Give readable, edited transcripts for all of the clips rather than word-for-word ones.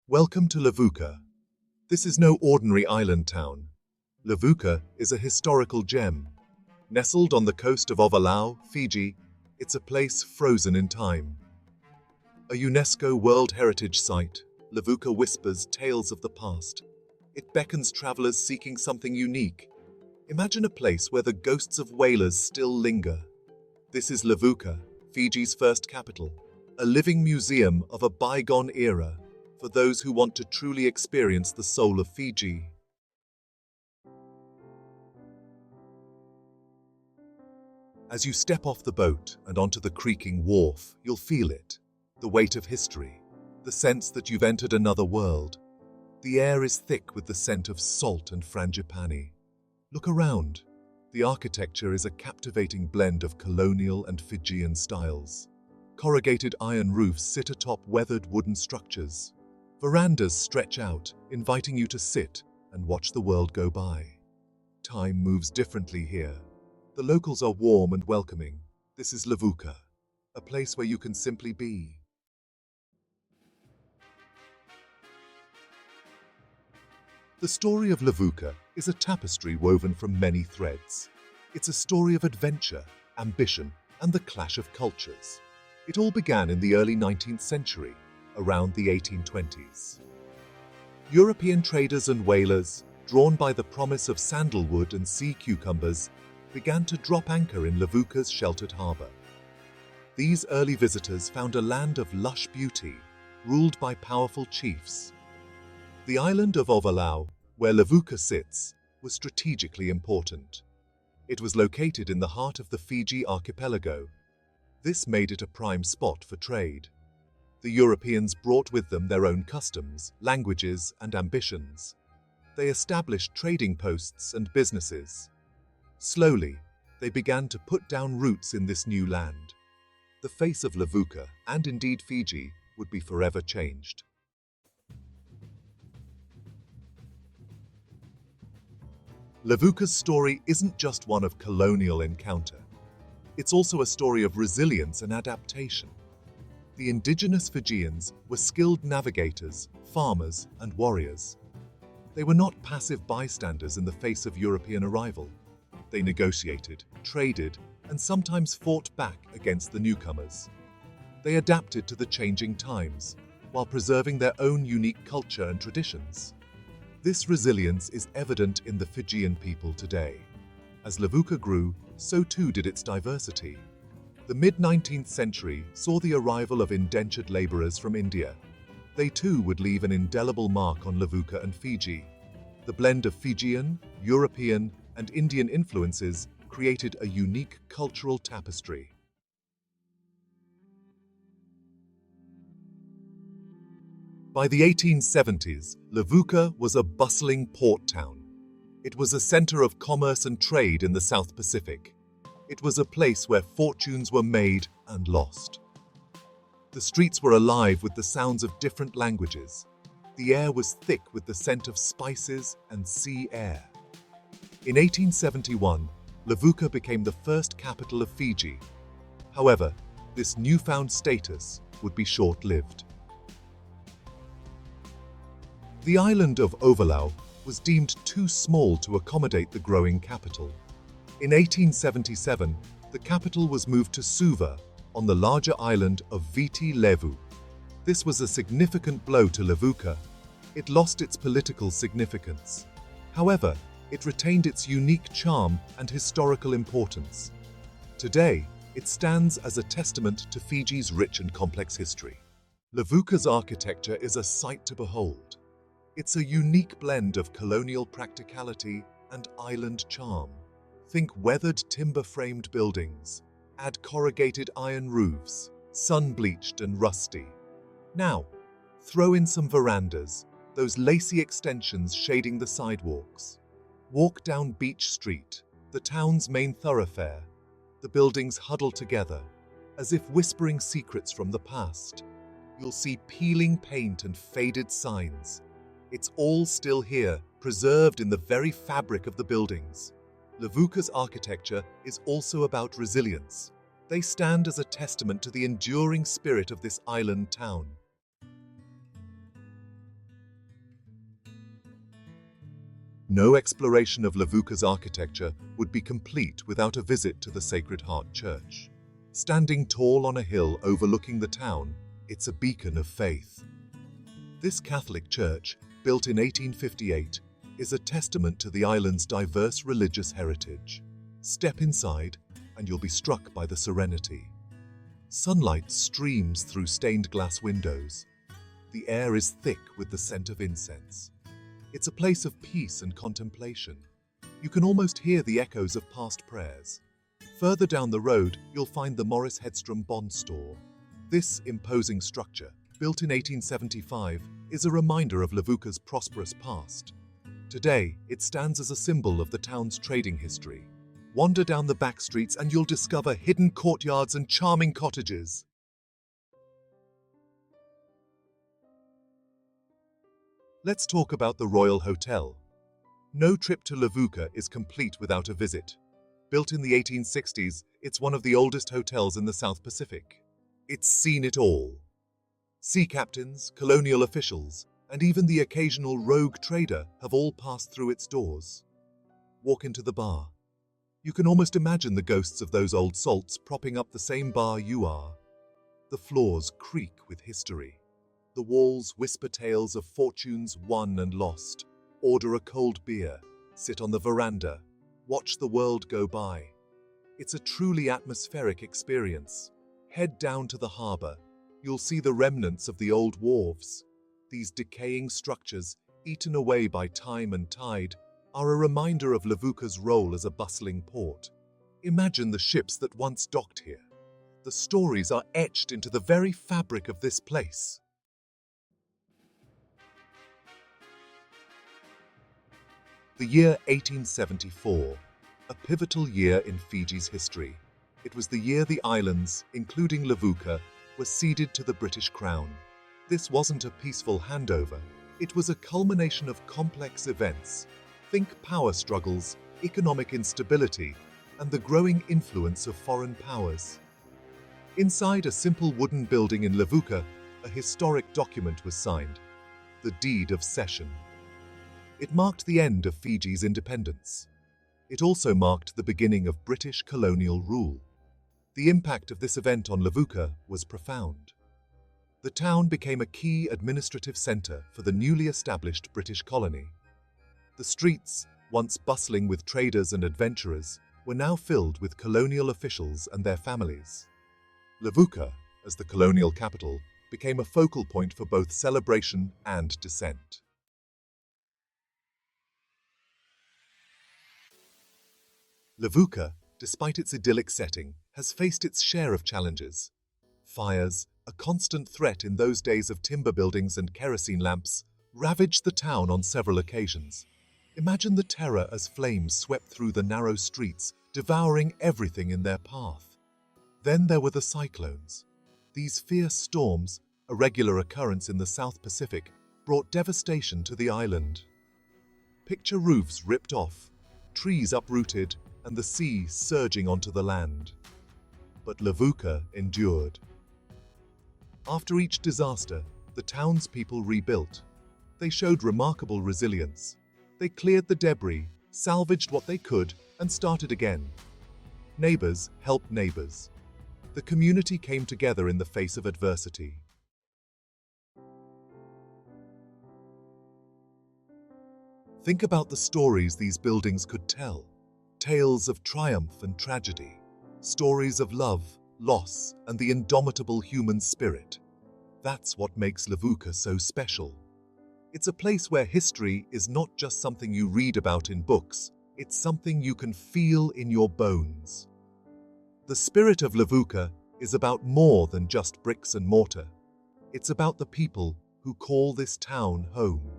Welcome to Levuka. This is no ordinary island town. Levuka is a historical gem. Nestled on the coast of Ovalau, Fiji, it's a place frozen in time. A UNESCO World Heritage Site, Levuka whispers tales of the past. It beckons travelers seeking something unique. Imagine a place where the ghosts of whalers still linger. This is Levuka, Fiji's first capital, a living museum of a bygone era for those who want to truly experience the soul of Fiji. As you step off the boat and onto the creaking wharf, you'll feel it. The weight of history, the sense that you've entered another world. The air is thick with the scent of salt and frangipani. Look around. The architecture is a captivating blend of colonial and Fijian styles. Corrugated iron roofs sit atop weathered wooden structures. Verandas stretch out, inviting you to sit and watch the world go by. Time moves differently here. The locals are warm and welcoming. This is Levuka, a place where you can simply be. The story of Levuka is a tapestry woven from many threads. It's a story of adventure, ambition, and the clash of cultures. It all began in the early 19th century, around the 1820s. European traders and whalers, drawn by the promise of sandalwood and sea cucumbers, began to drop anchor in Levuka's sheltered harbour. These early visitors found a land of lush beauty, ruled by powerful chiefs. The island of Ovalau, where Levuka sits, was strategically important. It was located in the heart of the Fiji archipelago. This made it a prime spot for trade. The Europeans brought with them their own customs, languages, and ambitions. They established trading posts and businesses. Slowly, they began to put down roots in this new land. The face of Levuka, and indeed Fiji, would be forever changed. Levuka's story isn't just one of colonial encounter. It's also a story of resilience and adaptation. The indigenous Fijians were skilled navigators, farmers, and warriors. They were not passive bystanders in the face of European arrival. They negotiated, traded, and sometimes fought back against the newcomers. They adapted to the changing times, while preserving their own unique culture and traditions. This resilience is evident in the Fijian people today. As Levuka grew, so too did its diversity. The mid-19th century saw the arrival of indentured laborers from India. They too would leave an indelible mark on Levuka and Fiji. The blend of Fijian, European, and Indian influences created a unique cultural tapestry. By the 1870s, Levuka was a bustling port town. It was a center of commerce and trade in the South Pacific. It was a place where fortunes were made and lost. The streets were alive with the sounds of different languages. The air was thick with the scent of spices and sea air. In 1871, Levuka became the first capital of Fiji. However, this newfound status would be short-lived. The island of Ovalau was deemed too small to accommodate the growing capital. In 1877, the capital was moved to Suva, on the larger island of Viti Levu. This was a significant blow to Levuka. It lost its political significance. However, it retained its unique charm and historical importance. Today, it stands as a testament to Fiji's rich and complex history. Levuka's architecture is a sight to behold. It's a unique blend of colonial practicality and island charm. Think weathered timber-framed buildings, add corrugated iron roofs, sun-bleached and rusty. Now, throw in some verandas, those lacy extensions shading the sidewalks. Walk down Beach Street, the town's main thoroughfare. The buildings huddle together, as if whispering secrets from the past. You'll see peeling paint and faded signs. It's all still here, preserved in the very fabric of the buildings. Levuka's architecture is also about resilience. They stand as a testament to the enduring spirit of this island town. No exploration of Levuka's architecture would be complete without a visit to the Sacred Heart Church. Standing tall on a hill overlooking the town, it's a beacon of faith. This Catholic church, built in 1858, is a testament to the island's diverse religious heritage. Step inside, and you'll be struck by the serenity. Sunlight streams through stained glass windows. The air is thick with the scent of incense. It's a place of peace and contemplation. You can almost hear the echoes of past prayers. Further down the road, you'll find the Morris Hedstrom Bond Store. This imposing structure, built in 1875, is a reminder of Levuka's prosperous past. Today, it stands as a symbol of the town's trading history. Wander down the back streets and you'll discover hidden courtyards and charming cottages. Let's talk about the Royal Hotel. No trip to Levuka is complete without a visit. Built in the 1860s, it's one of the oldest hotels in the South Pacific. It's seen it all. Sea captains, colonial officials, and even the occasional rogue trader have all passed through its doors. Walk into the bar. You can almost imagine the ghosts of those old salts propping up the same bar you are. The floors creak with history. The walls whisper tales of fortunes won and lost. Order a cold beer, sit on the veranda, watch the world go by. It's a truly atmospheric experience. Head down to the harbour. You'll see the remnants of the old wharves. These decaying structures, eaten away by time and tide, are a reminder of Levuka's role as a bustling port. Imagine the ships that once docked here. The stories are etched into the very fabric of this place. The year 1874, a pivotal year in Fiji's history. It was the year the islands, including Levuka, were ceded to the British Crown. This wasn't a peaceful handover. It was a culmination of complex events. Think power struggles, economic instability, and the growing influence of foreign powers. Inside a simple wooden building in Levuka, a historic document was signed, the Deed of Cession. It marked the end of Fiji's independence. It also marked the beginning of British colonial rule. The impact of this event on Levuka was profound. The town became a key administrative centre for the newly established British colony. The streets, once bustling with traders and adventurers, were now filled with colonial officials and their families. Levuka, as the colonial capital, became a focal point for both celebration and dissent. Levuka, despite its idyllic setting, has faced its share of challenges. Fires, a constant threat in those days of timber buildings and kerosene lamps, ravaged the town on several occasions. Imagine the terror as flames swept through the narrow streets, devouring everything in their path. Then there were the cyclones. These fierce storms, a regular occurrence in the South Pacific, brought devastation to the island. Picture roofs ripped off, trees uprooted, and the sea surging onto the land. But Levuka endured. After each disaster, the townspeople rebuilt. They showed remarkable resilience. They cleared the debris, salvaged what they could, and started again. Neighbors helped neighbors. The community came together in the face of adversity. Think about the stories these buildings could tell. Tales of triumph and tragedy. Stories of love, loss, and the indomitable human spirit. That's what makes Levuka so special. It's a place where history is not just something you read about in books, it's something you can feel in your bones. The Spirit of Levuka is about more than just bricks and mortar. It's about the people who call this town home.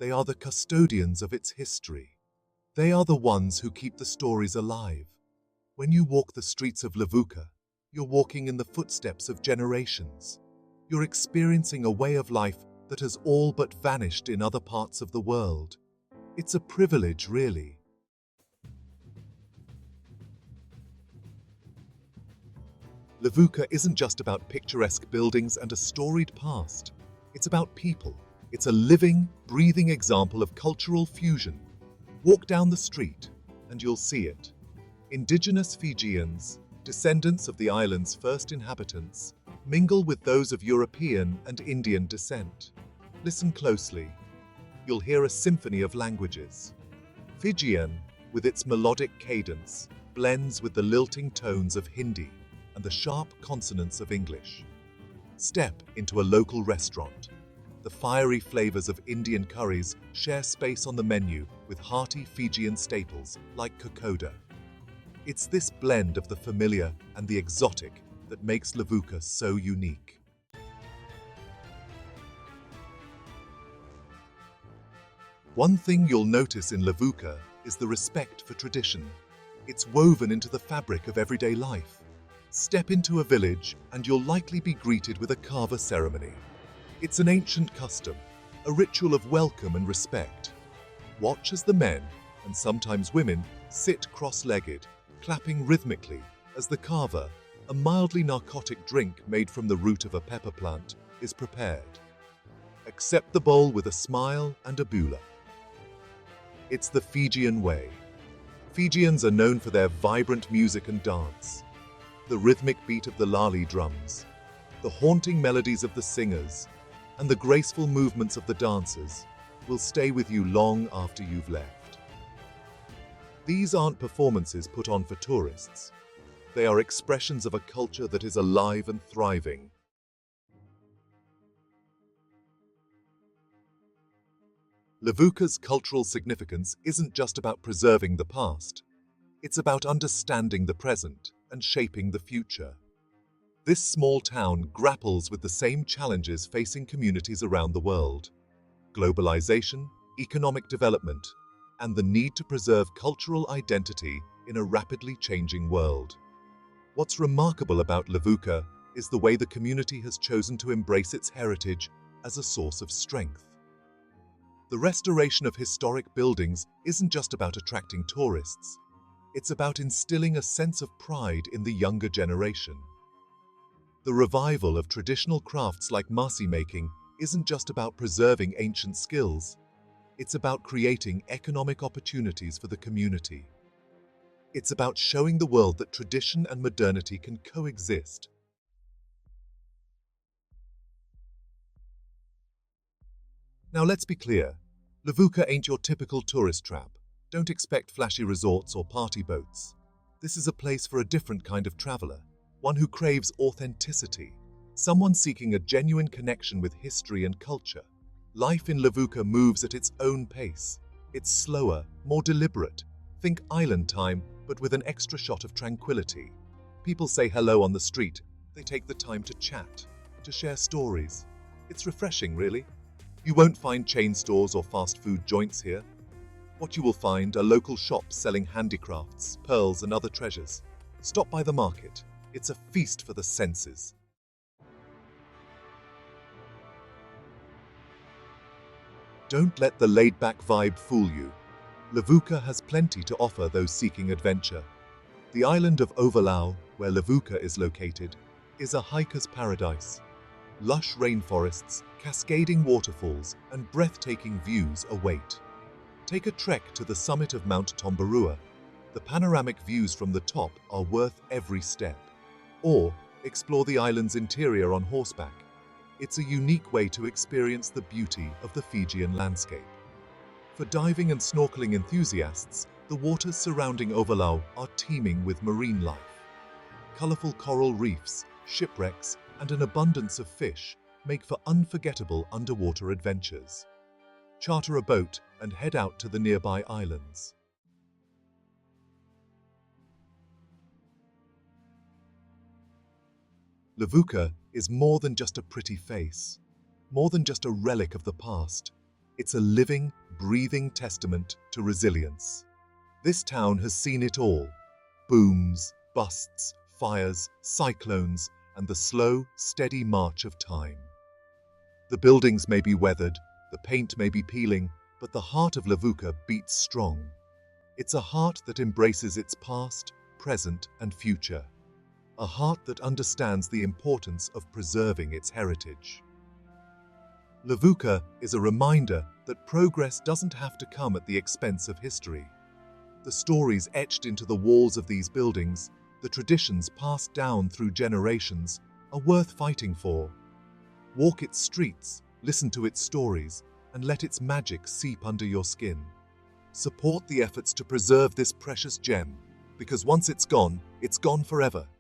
They are the custodians of its history. They are the ones who keep the stories alive. When you walk the streets of Levuka, you're walking in the footsteps of generations. You're experiencing a way of life that has all but vanished in other parts of the world. It's a privilege, really. Levuka isn't just about picturesque buildings and a storied past. It's about people. It's a living, breathing example of cultural fusion, Walk down the street and you'll see it. Indigenous Fijians, descendants of the island's first inhabitants, mingle with those of European and Indian descent. Listen closely. You'll hear a symphony of languages. Fijian, with its melodic cadence, blends with the lilting tones of Hindi and the sharp consonants of English. Step into a local restaurant. The fiery flavors of Indian curries share space on the menu with hearty Fijian staples like kokoda. It's this blend of the familiar and the exotic that makes Levuka so unique. One thing you'll notice in Levuka is the respect for tradition. It's woven into the fabric of everyday life. Step into a village and you'll likely be greeted with a kava ceremony. It's an ancient custom, a ritual of welcome and respect. Watch as the men, and sometimes women, sit cross-legged, clapping rhythmically as the kava, a mildly narcotic drink made from the root of a pepper plant, is prepared. Accept the bowl with a smile and a bula. It's the Fijian way. Fijians are known for their vibrant music and dance. The rhythmic beat of the lali drums, the haunting melodies of the singers, and the graceful movements of the dancers will stay with you long after you've left. These aren't performances put on for tourists. They are expressions of a culture that is alive and thriving. Levuka's cultural significance isn't just about preserving the past. It's about understanding the present and shaping the future. This small town grapples with the same challenges facing communities around the world: globalization, economic development, and the need to preserve cultural identity in a rapidly changing world. What's remarkable about Levuka is the way the community has chosen to embrace its heritage as a source of strength. The restoration of historic buildings isn't just about attracting tourists. It's about instilling a sense of pride in the younger generation. The revival of traditional crafts like masi making isn't just about preserving ancient skills. It's about creating economic opportunities for the community. It's about showing the world that tradition and modernity can coexist. Now let's be clear, Levuka ain't your typical tourist trap. Don't expect flashy resorts or party boats. This is a place for a different kind of traveler, one who craves authenticity, someone seeking a genuine connection with history and culture. Life in Levuka moves at its own pace. It's slower, more deliberate. Think island time, but with an extra shot of tranquility. People say hello on the street. They take the time to chat, to share stories. It's refreshing, really. You won't find chain stores or fast food joints here. What you will find are local shops selling handicrafts, pearls, and other treasures. Stop by the market. It's a feast for the senses. Don't let the laid-back vibe fool you. Levuka has plenty to offer those seeking adventure. The island of Ovalau, where Levuka is located, is a hiker's paradise. Lush rainforests, cascading waterfalls, and breathtaking views await. Take a trek to the summit of Mount Tombarua. The panoramic views from the top are worth every step. Or explore the island's interior on horseback. It's a unique way to experience the beauty of the Fijian landscape. For diving and snorkeling enthusiasts, the waters surrounding Ovalau are teeming with marine life. Colorful coral reefs, shipwrecks, and an abundance of fish make for unforgettable underwater adventures. Charter a boat and head out to the nearby islands. Levuka is more than just a pretty face, more than just a relic of the past. It's a living, breathing testament to resilience. This town has seen it all: booms, busts, fires, cyclones, and the slow, steady march of time. The buildings may be weathered, the paint may be peeling, but the heart of Levuka beats strong. It's a heart that embraces its past, present, and future. A heart that understands the importance of preserving its heritage. Levuka is a reminder that progress doesn't have to come at the expense of history. The stories etched into the walls of these buildings, the traditions passed down through generations, are worth fighting for. Walk its streets, listen to its stories, and let its magic seep under your skin. Support the efforts to preserve this precious gem, because once it's gone forever.